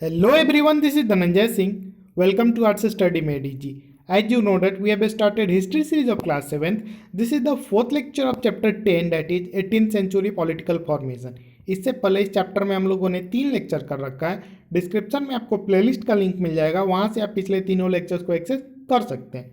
Hello everyone, this is Dhananjay Singh. Welcome to Arts Study Mediji. As you know that we have started history series of class 7th. This is the fourth lecture of chapter 10 that is 18th century political formation. इससे पहले इस chapter में हम लोगों ने 3 lecture कर रखा है। डिस्क्रिप्शन में आपको प्लेलिस्ट का लिंक मिल जाएगा, वहाँ से आप पिछले तीनों लेक्चर्स को एक्सेस कर सकते हैं।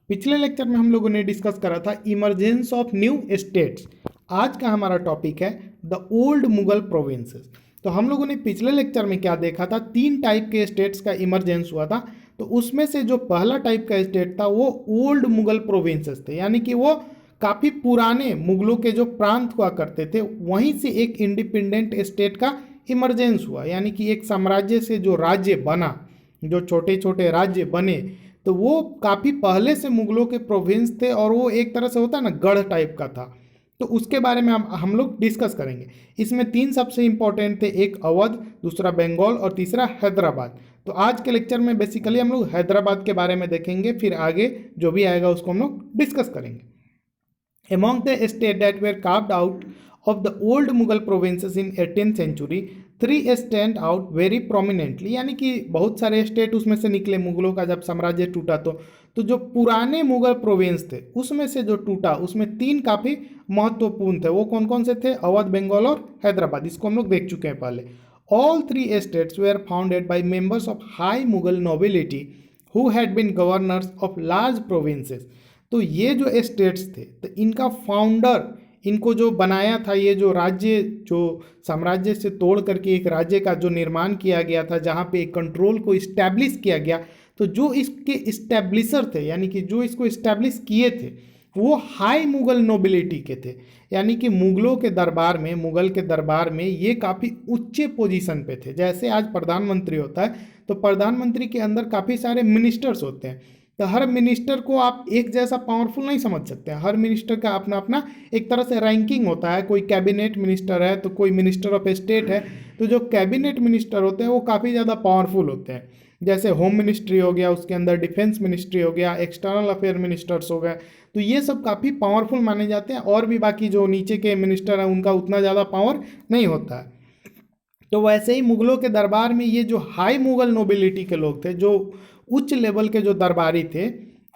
पिछले लेक्चर में हम लोगों ने डिस्कस करा था इमरजेंस ऑफ न्यू स्टेट्स। आज का हमारा टॉपिक है द ओल्ड मुगल प्रोविंसेस। तो हम लोगों ने पिछले लेक्चर में क्या देखा था, 3 टाइप के स्टेट्स का इमरजेंस हुआ था। तो उसमें से जो पहला टाइप का स्टेट था वो ओल्ड मुगल प्रोविंसेस थे, यानी कि वो काफ़ी पुराने मुगलों के जो प्रांत हुआ करते थे वहीं से एक इंडिपेंडेंट स्टेट का इमरजेंस हुआ, यानी कि एक साम्राज्य से जो राज्य बना, जो छोटे छोटे राज्य बने, तो वो काफ़ी पहले से मुगलों के प्रोविंस थे और वो एक तरह से होता है ना, गढ़ टाइप का था। तो उसके बारे में हम लोग डिस्कस करेंगे। इसमें 3 सबसे इंपॉर्टेंट थे, एक अवध, दूसरा बंगाल और तीसरा हैदराबाद। तो आज के लेक्चर में बेसिकली हम लोग हैदराबाद के बारे में देखेंगे, फिर आगे जो भी आएगा उसको हम लोग डिस्कस करेंगे। Among the states that were carved out of the old Mughal provinces in 18th century, 3 stand out very prominently, यानी कि बहुत सारे स्टेट उसमें से निकले मुगलों का जब साम्राज्य टूटा। तो जो पुराने मुगल प्रोविंस थे उसमें से जो टूटा उसमें 3 काफ़ी महत्वपूर्ण थे। वो कौन कौन से थे? अवध, बंगाल और हैदराबाद। इसको हम लोग देख चुके हैं पहले। All 3 states were founded by members of high Mughal nobility who had been governors of large provinces। तो ये जो स्टेट्स थे तो इनका फाउंडर, इनको जो बनाया था, ये जो राज्य, जो साम्राज्य से तोड़ करके एक राज्य का जो निर्माण किया गया था, जहाँ पे एक कंट्रोल को इस्टेब्लिश किया गया, तो जो इसके इस्टेब्लिशर थे, यानी कि जो इसको इस्टेब्लिश किए थे, वो हाई मुगल नोबिलिटी के थे। यानी कि मुगलों के दरबार में, मुगल के दरबार में ये काफ़ी ऊंचे पोजीशन पे थे। जैसे आज प्रधानमंत्री होता है तो प्रधानमंत्री के अंदर काफ़ी सारे मिनिस्टर्स होते हैं। तो हर मिनिस्टर को आप एक जैसा पावरफुल नहीं समझ सकते हैं। हर मिनिस्टर का अपना अपना एक तरह से रैंकिंग होता है। कोई कैबिनेट मिनिस्टर है तो कोई मिनिस्टर ऑफ स्टेट है। तो जो कैबिनेट मिनिस्टर होते हैं वो काफ़ी ज़्यादा पावरफुल होते हैं। जैसे होम मिनिस्ट्री हो गया, उसके अंदर डिफेंस मिनिस्ट्री हो गया, एक्सटर्नल अफेयर मिनिस्टर्स हो गए, तो ये सब काफ़ी पावरफुल माने जाते हैं। और भी बाकी जो नीचे के मिनिस्टर हैं उनका उतना ज़्यादा पावर नहीं होता है। तो वैसे ही मुगलों के दरबार में ये जो हाई मुगल नोबिलिटी के लोग थे, जो उच्च लेवल के जो दरबारी थे,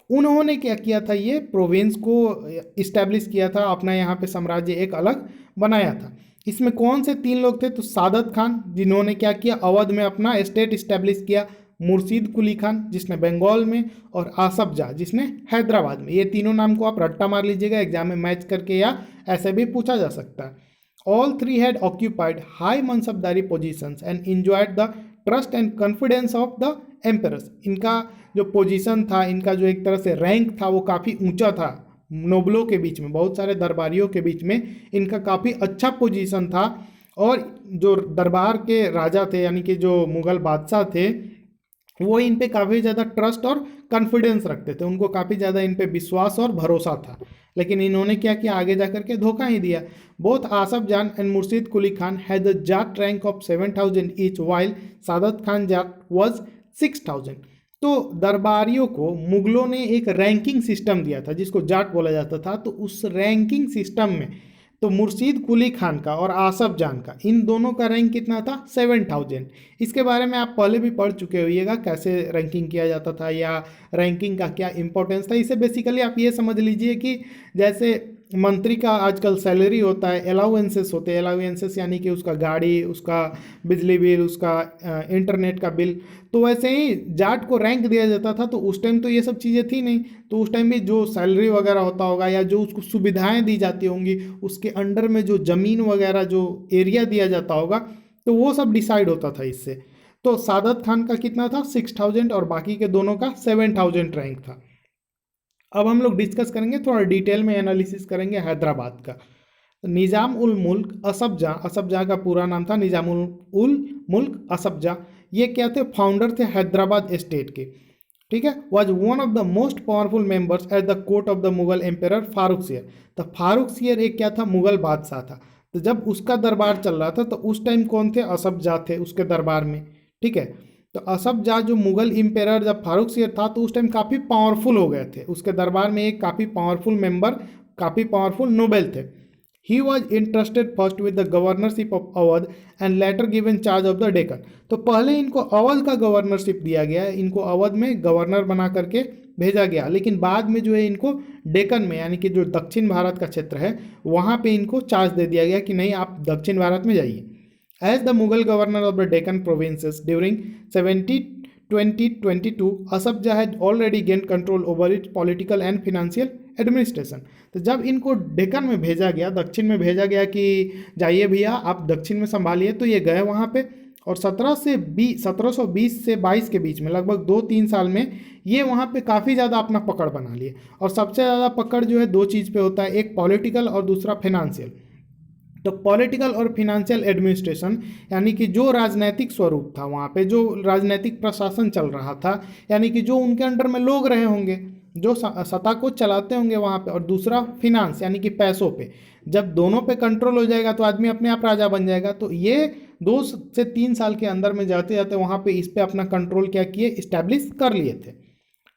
उन्होंने क्या किया था, ये प्रोविंस को इस्टेब्लिश किया था, अपना यहाँ पे साम्राज्य एक अलग बनाया था। इसमें कौन से 3 लोग थे? तो सादत खान, जिन्होंने क्या किया, अवध में अपना स्टेट इस्टेब्लिश किया, मुर्शीद कुली खान जिसने बंगाल में, और आसफ जाह जिसने हैदराबाद में। ये तीनों नाम को आप रट्टा मार लीजिएगा, एग्जाम में मैच करके या ऐसे भी पूछा जा सकता है। All 3 had occupied high mansabdari positions and enjoyed the trust and confidence of the emperors। इनका जो पोजीशन था, इनका जो एक तरह से रैंक था, वो काफ़ी ऊंचा था। नोबलों के बीच में, बहुत सारे दरबारियों के बीच में इनका काफ़ी अच्छा पोजीशन था। और जो दरबार के राजा थे, यानी कि जो मुग़ल बादशाह थे, वो इन पे काफ़ी ज़्यादा ट्रस्ट और कॉन्फिडेंस रखते थे। उनको काफ़ी ज़्यादा इन पे विश्वास और भरोसा था। लेकिन इन्होंने क्या किया, आगे जाकर के धोखा ही दिया। Both Asaf Jah and Murshid Quli Khan had the zat rank of 7,000 each, while Saadat Khan zat was 6,000। तो दरबारियों को मुगलों ने एक रैंकिंग सिस्टम दिया था जिसको जाट बोला जाता था। तो उस रैंकिंग सिस्टम में तो मुर्शीद कुली खान का और आसफ जान का, इन दोनों का रैंक कितना था? 7,000। इसके बारे में आप पहले भी पढ़ चुके होइएगा, कैसे रैंकिंग किया जाता था या रैंकिंग का क्या इंपॉर्टेंस था। इसे बेसिकली आप ये समझ लीजिए कि जैसे मंत्री का आजकल सैलरी होता है, अलाउंसेस होते हैं। अलाउंसेस यानी कि उसका गाड़ी, उसका बिजली बिल, उसका इंटरनेट का बिल। तो वैसे ही जाट को रैंक दिया जाता था। तो उस टाइम तो ये सब चीज़ें थी नहीं, तो उस टाइम भी जो सैलरी वगैरह होता होगा या जो उसको सुविधाएं दी जाती होंगी, उसके अंडर में जो ज़मीन वगैरह, जो एरिया दिया जाता होगा, तो वो सब डिसाइड होता था इससे। तो सादत खान का कितना था? 6,000, और बाकी के दोनों का 7,000 रैंक था। अब हम लोग डिस्कस करेंगे, थोड़ा डिटेल में एनालिसिस करेंगे हैदराबाद का। निज़ाम उल मुल्क असफ जाह, असफ जाह का पूरा नाम था निज़ाम उल मुल्क असफ जाह। ये क्या थे? फाउंडर थे हैदराबाद स्टेट के। ठीक है। Was one of the most powerful members at the court of the Mughal empire Farrukhsiyar. तो फारूक सियर एक क्या था? मुगल बादशाह था। तो जब उसका दरबार चल रहा था तो उस टाइम कौन थे? असफ जाह थे उसके दरबार में। ठीक है। तो असफ जाह जो मुगल एम्पेयर जब फारूक सियर था तो उस टाइम काफ़ी पावरफुल हो गए थे। उसके दरबार में एक काफ़ी पावरफुल मेंबर, काफ़ी पावरफुल नोबेल थे। He was interested first with the governorship of Awadh and later given charge of the Deccan. तो पहले इनको अवध का गवर्नरशिप दिया गया, इनको अवध में गवर्नर बना करके भेजा गया, लेकिन बाद में जो है इनको डेक्कन में यानी कि जो दक्षिण भारत का क्षेत्र है वहाँ पे इनको चार्ज दे दिया गया कि नहीं आप दक्षिण भारत में जाइए। As the Mughal governor of the Deccan provinces during 2022 Asaf Jah had already gain control over its political and financial administration. तो जब इनको डेक्कन में भेजा गया, दक्षिण में भेजा गया कि जाइए भैया आप दक्षिण में संभालिए, तो ये गए वहाँ पे और 1720 से 22 के बीच में लगभग 2-3 साल में ये वहाँ पे काफ़ी ज़्यादा अपना पकड़ बना लिए। और सबसे ज़्यादा पकड़ जो है दो चीज़ पे होता है, एक पॉलिटिकल और दूसरा फिनेंशियल। तो पॉलिटिकल और फिनेंशियल एडमिनिस्ट्रेशन यानी कि जो राजनैतिक स्वरूप था वहाँ पे, जो राजनैतिक प्रशासन चल रहा था, यानी कि जो उनके अंडर में लोग रहे होंगे जो सत्ता को चलाते होंगे वहाँ पे, और दूसरा फिनांस यानी कि पैसों पे। जब दोनों पे कंट्रोल हो जाएगा तो आदमी अपने आप राजा बन जाएगा। तो ये 2 से 3 साल के अंदर में जाते जाते वहाँ पे इस पे अपना कंट्रोल क्या किए, इस्टेब्लिश कर लिए थे।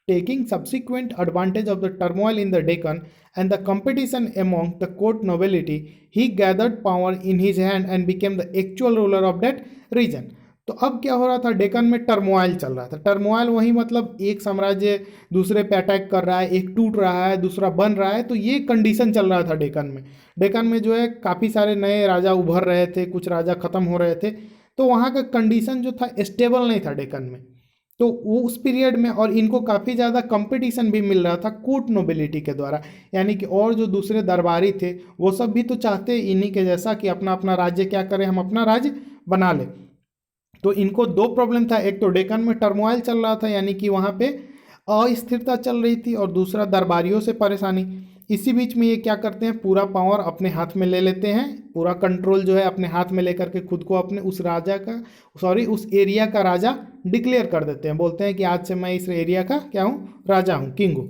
Taking subsequent advantage of the turmoil in the Deccan and the competition among the court nobility, he gathered power in his hand and became the actual ruler of that region. तो अब क्या हो रहा था, डेक्कन में टर्मोइल चल रहा था। टर्मोइल वही मतलब एक साम्राज्य दूसरे पे अटैक कर रहा है, एक टूट रहा है दूसरा बन रहा है, तो ये कंडीशन चल रहा था डेक्कन में। डेक्कन में जो है काफ़ी सारे नए राजा उभर रहे थे, कुछ राजा ख़त्म हो रहे थे, तो वहाँ का कंडीशन जो था स्टेबल नहीं था डेक्कन में। तो वो उस पीरियड में, और इनको काफ़ी ज़्यादा कंपटीशन भी मिल रहा था कोर्ट नोबिलिटी के द्वारा, यानी कि और जो दूसरे दरबारी थे वो सब भी तो चाहते इन्हीं के जैसा कि अपना अपना राज्य क्या करें, हम अपना राज्य बना लें। तो इनको 2 प्रॉब्लम था, एक तो डेक्कन में टर्मोइल चल रहा था यानी कि वहाँ पे अस्थिरता चल रही थी, और दूसरा दरबारियों से परेशानी। इसी बीच में ये क्या करते हैं, पूरा पावर अपने हाथ में ले लेते हैं, पूरा कंट्रोल जो है अपने हाथ में लेकर के खुद को अपने उस राजा का उस एरिया का राजा डिक्लेयर कर देते हैं। बोलते हैं कि आज से मैं इस एरिया का क्या हूँ, राजा हूँ, किंग हूँ।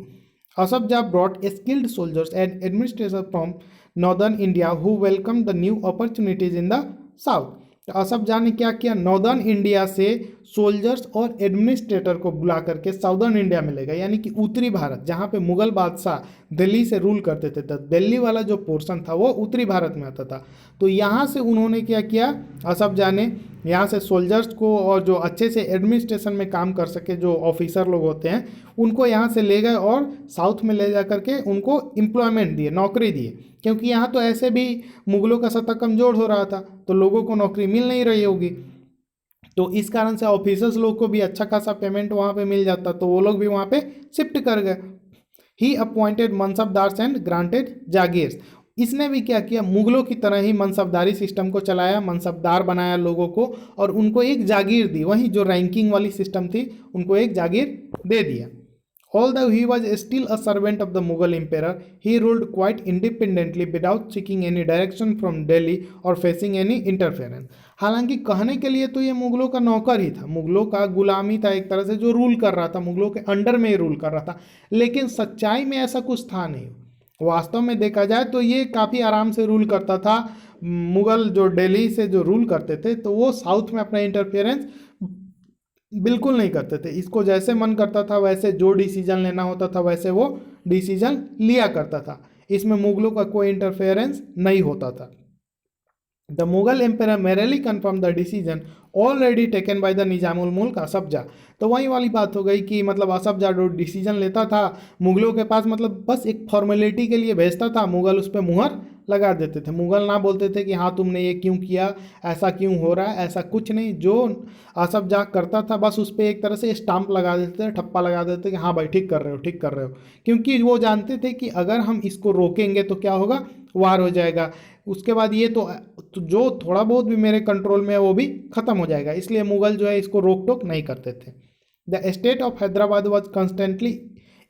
Asaf Jah brought skilled soldiers and administrator from northern India who welcome the new opportunities in the south. तो असफ जाह ने क्या किया, नॉर्दर्न इंडिया से सोल्जर्स और एडमिनिस्ट्रेटर को बुला करके साउदर्न इंडिया में ले गए, यानी कि उत्तरी भारत जहाँ पे मुगल बादशाह दिल्ली से रूल करते थे, तो दिल्ली वाला जो पोर्शन था वो उत्तरी भारत में आता था। तो यहाँ से उन्होंने क्या किया, असफ जाह ने यहाँ से सोल्जर्स को और जो अच्छे से एडमिनिस्ट्रेशन में काम कर सके जो ऑफिसर लोग होते हैं उनको यहाँ से ले गए और साउथ में ले जा करके उनको एम्प्लॉयमेंट दिए, नौकरी दिए, क्योंकि यहाँ तो ऐसे भी मुगलों का सत्ता कमज़ोर हो रहा था तो लोगों को नौकरी मिल नहीं रही होगी। तो इस कारण से ऑफिसर्स लोग को भी अच्छा खासा पेमेंट वहाँ पे मिल जाता, तो वो लोग भी वहाँ पे शिफ्ट कर गए। He appointed mansabdars and granted jagirs. इसने भी क्या किया, मुगलों की तरह ही मनसबदारी सिस्टम को चलाया, मनसबदार बनाया लोगों को और उनको एक जागीर दी, वहीं जो रैंकिंग वाली सिस्टम थी उनको एक जागीर दे दिया। Although he was still a servant of the Mughal emperor, he ruled quite independently without seeking any direction from Delhi or facing any interference. हालांकि कहने के लिए तो ये मुगलों का नौकर ही था, मुगलों का गुलामी था एक तरह से, जो रूल कर रहा था, मुगलों के अंडर में ही रूल कर रहा था, लेकिन सच्चाई में ऐसा कुछ था नहीं। वास्तव में देखा जाए तो ये काफ़ी आराम से रूल करता था। मुगल जो दिल्ली से जो रूल करते थे तो वो साउथ में अपना इंटरफेरेंस बिल्कुल नहीं करते थे। इसको जैसे मन करता था वैसे जो डिसीजन लेना होता था वैसे वो डिसीजन लिया करता था, इसमें मुगलों का कोई इंटरफेरेंस नहीं होता था। The Mughal empire merely confirm the decision already taken by the Nizamul Mulk Asaf जाह। तो वही वाली बात हो गई कि मतलब असफ जाह जो डिसीजन लेता था मुगलों के पास मतलब बस एक फॉर्मेलिटी के लिए भेजता था, मुगल उस पर मुहर लगा देते थे। मुगल ना बोलते थे कि हाँ तुमने ये क्यों किया, ऐसा क्यों हो रहा है, ऐसा कुछ नहीं। जो असफ जाह करता था बस उस पर एक तरह से स्टाम्प लगा देते थे, ठप्पा लगा देते कि हाँ भाई ठीक कर रहे हो, ठीक कर रहे हो, क्योंकि वो जानते थे कि अगर हम इसको रोकेंगे तो क्या होगा, वार हो जाएगा। उसके बाद ये तो जो थोड़ा बहुत भी मेरे कंट्रोल में है वो भी ख़त्म हो जाएगा, इसलिए मुगल जो है इसको रोक टोक नहीं करते थे। The state of Hyderabad was constantly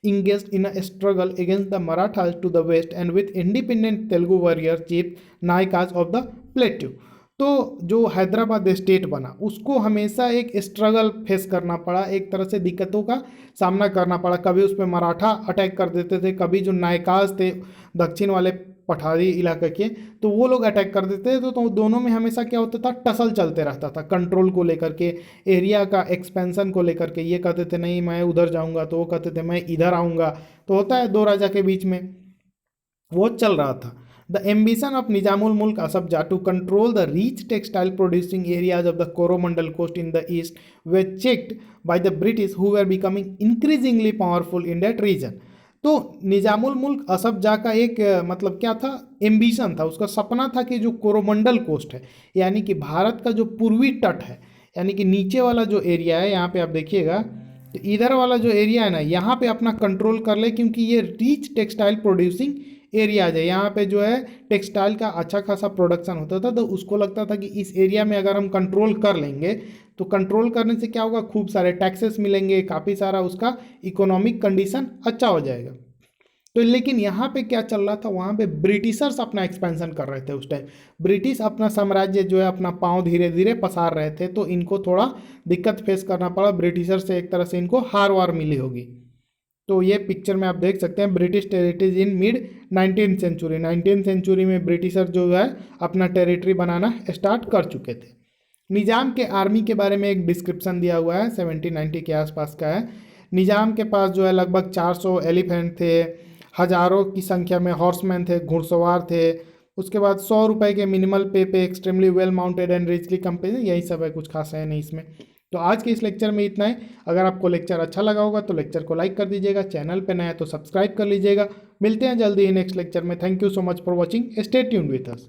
engaged in a struggle against the Marathas to the west and with independent Telugu warrior chief Naikas of the Plateau। तो जो हैदराबाद स्टेट बना उसको हमेशा एक स्ट्रगल फेस करना पड़ा, एक तरह से दिक्कतों का सामना करना पड़ा। कभी उस पर मराठा अटैक कर देते थे, कभी जो नायकाज थे दक्षिण वाले पठारी इलाके के तो वो लोग अटैक कर देते थे। तो दोनों में हमेशा क्या होता था, टसल चलते रहता था कंट्रोल को लेकर के, एरिया का एक्सपेंशन को लेकर के। ये कहते थे नहीं मैं उधर जाऊंगा, तो वो कहते थे मैं इधर आऊँगा, तो होता है दो राजा के बीच में वो चल रहा था। The ambition of Nizamul Mulk Asaf Jah to control the rich textile producing areas of the Coromandel coast in the east were checked by the British, who were becoming increasingly powerful in that region. तो निजामुल मुल्क असफ जा का एक मतलब क्या था, ambition था, उसका सपना था कि जो कोरोमंडल कोस्ट है यानी कि भारत का जो पूर्वी तट है, यानी कि नीचे वाला जो एरिया है, यहाँ पे आप देखिएगा तो इधर वाला जो एरिया है ना, यहाँ पे अपना कंट्रोल कर ले, क्योंकि ये रिच टेक्सटाइल प्रोड्यूसिंग एरियाज है। यहाँ पे जो है टेक्सटाइल का अच्छा खासा प्रोडक्शन होता था, तो उसको लगता था कि इस एरिया में अगर हम कंट्रोल कर लेंगे तो कंट्रोल करने से क्या होगा, खूब सारे टैक्सेस मिलेंगे, काफ़ी सारा उसका इकोनॉमिक कंडीशन अच्छा हो जाएगा। तो लेकिन यहाँ पे क्या चल रहा था, वहाँ पे ब्रिटिशर्स अपना एक्सपेंशन कर रहे थे उस टाइम। ब्रिटिश अपना साम्राज्य जो है अपना पाँव धीरे धीरे पसार रहे थे, तो इनको थोड़ा दिक्कत फेस करना पड़ा ब्रिटिशर से, एक तरह से इनको हार वार मिली होगी। तो ये पिक्चर में आप देख सकते हैं British territories in mid 19th century. 19th century में ब्रिटिशर जो है अपना टेरिटरी बनाना स्टार्ट कर चुके थे। निज़ाम के आर्मी के बारे में एक डिस्क्रिप्शन दिया हुआ है, 1790 के आसपास का है। निज़ाम के पास जो है लगभग 400 एलिफेंट थे, हज़ारों की संख्या में हॉर्समैन थे, घुड़सवार थे। उसके बाद 100 रुपये के मिनिमल पे extremely well mounted and richly company, यही सब है, कुछ खास है नहीं इसमें। तो आज के इस लेक्चर में इतना है। अगर आपको लेक्चर अच्छा लगा होगा तो लेक्चर को लाइक कर दीजिएगा, चैनल पे नया है तो सब्सक्राइब कर लीजिएगा। मिलते हैं जल्दी ही नेक्स्ट लेक्चर में। Thank you so much for watching, stay tuned with us.